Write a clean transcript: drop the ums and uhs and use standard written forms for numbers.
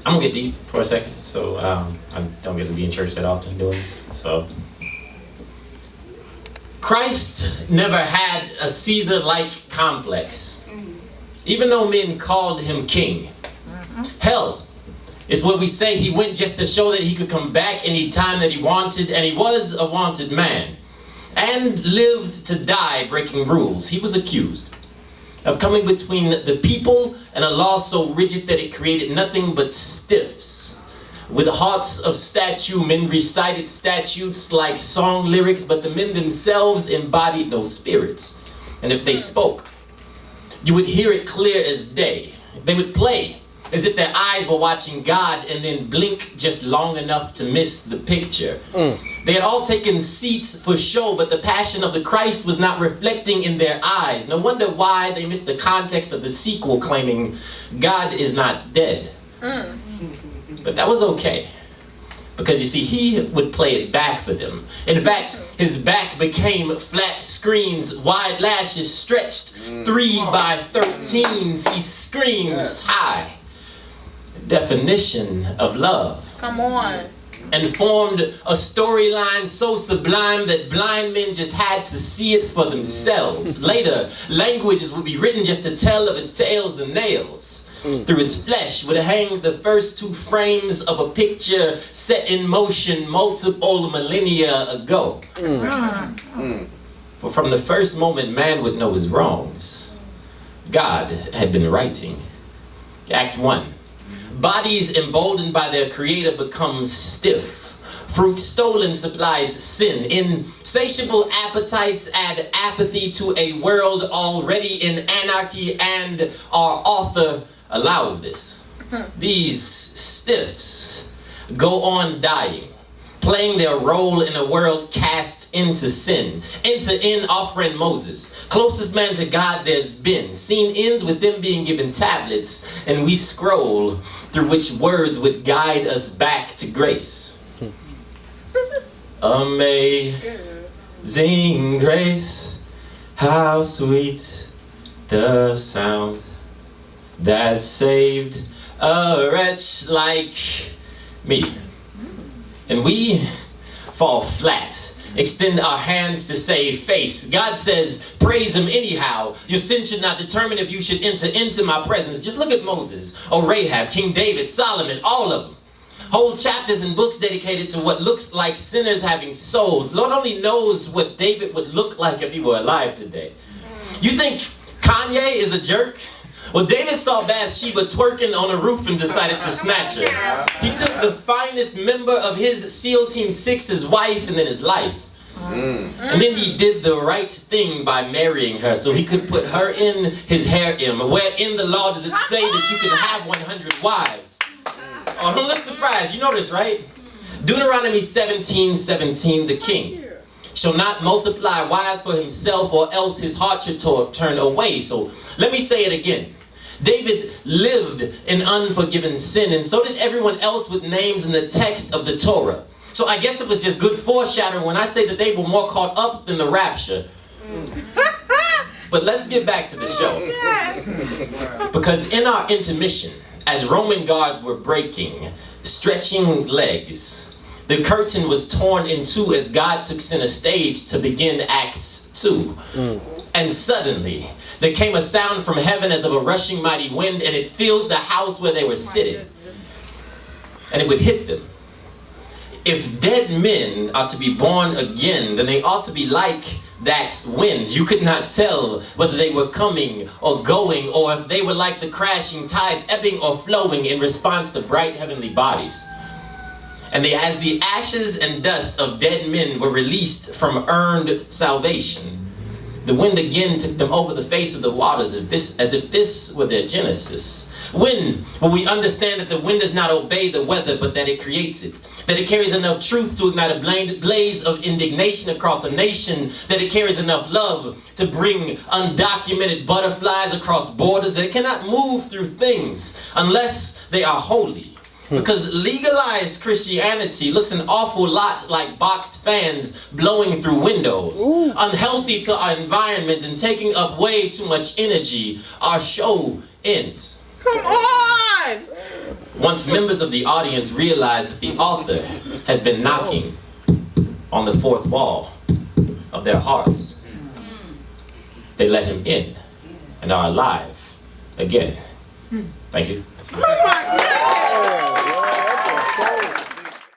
I'm gonna get deep for a second. So I don't get to be in church that often doing this. So Christ never had a Caesar-like complex, even though men called him king. Hell, it's what we say he went just to show that he could come back any time that he wanted, and he was a wanted man, and lived to die breaking rules. He was accused of coming between the people and a law so rigid that it created nothing but stiffs. With hearts of statue, men recited statutes like song lyrics, but the men themselves embodied no spirits. And if they spoke, you would hear it clear as day. They would play as if their eyes were watching God and then blink just long enough to miss the picture. They had all taken seats for show, but the passion of the Christ was not reflecting in their eyes. No wonder why they missed the context of the sequel claiming God is not dead. But that was okay, because you see, he would play it back for them. In fact, his back became flat screens, wide lashes stretched 3 by 13s. He screams high. Definition of love. Come on. And formed a storyline so sublime that blind men just had to see it for themselves. Later, languages would be written just to tell of his tails the nails. Through his flesh would hang the first 2 frames of a picture set in motion multiple millennia ago. For from the first moment man would know his wrongs, God had been writing. Act 1. Bodies emboldened by their creator become stiff. Fruit stolen supplies sin. Insatiable appetites add apathy to a world already in anarchy, and our author allows this. These stiffs go on dying, playing their role in a world cast into sin. Enter in our friend Moses, closest man to God there's been. Scene ends with them being given tablets, and we scroll through which words would guide us back to grace. Amazing grace, how sweet the sound that saved a wretch like me. And we fall flat, extend our hands to save face. God says, praise him anyhow. Your sin should not determine if you should enter into my presence. Just look at Moses, or Rahab, King David, Solomon, all of them. Whole chapters and books dedicated to what looks like sinners having souls. Lord only knows what David would look like if he were alive today. You think Kanye is a jerk? Well, David saw Bathsheba twerking on a roof and decided to snatch her. He took the finest member of his SEAL Team 6, his wife, and then his life. And then he did the right thing by marrying her so he could put her in his harem. Where in the law does it say that you can have 100 wives? Oh, don't look surprised. You know this, right? Deuteronomy 17:17, the king shall not multiply wives for himself, or else his heart should turn away. So let me say it again. David lived in unforgiven sin, and so did everyone else with names in the text of the Torah. So I guess it was just good foreshadowing when I say that they were more caught up than the rapture. But let's get back to the show. Because in our intermission, as Roman guards were breaking, stretching legs, the curtain was torn in 2 as God took center stage to begin Acts 2. And suddenly, there came a sound from heaven as of a rushing mighty wind, and it filled the house where they were sitting. And it would hit them. If dead men are to be born again, then they ought to be like that wind. You could not tell whether they were coming or going, or if they were like the crashing tides, ebbing or flowing in response to bright heavenly bodies. And as the ashes and dust of dead men were released from earned salvation, the wind again took them over the face of the waters as if this were their genesis. When will we understand that the wind does not obey the weather, but that it creates it? That it carries enough truth to ignite a blaze of indignation across a nation? That it carries enough love to bring undocumented butterflies across borders? That it cannot move through things unless they are holy? Because legalized Christianity looks an awful lot like boxed fans blowing through windows. Unhealthy to our environment and taking up way too much energy. Our show ends. Come on! Once members of the audience realize that the author has been knocking on the fourth wall of their hearts, they let him in and are alive again. Thank you.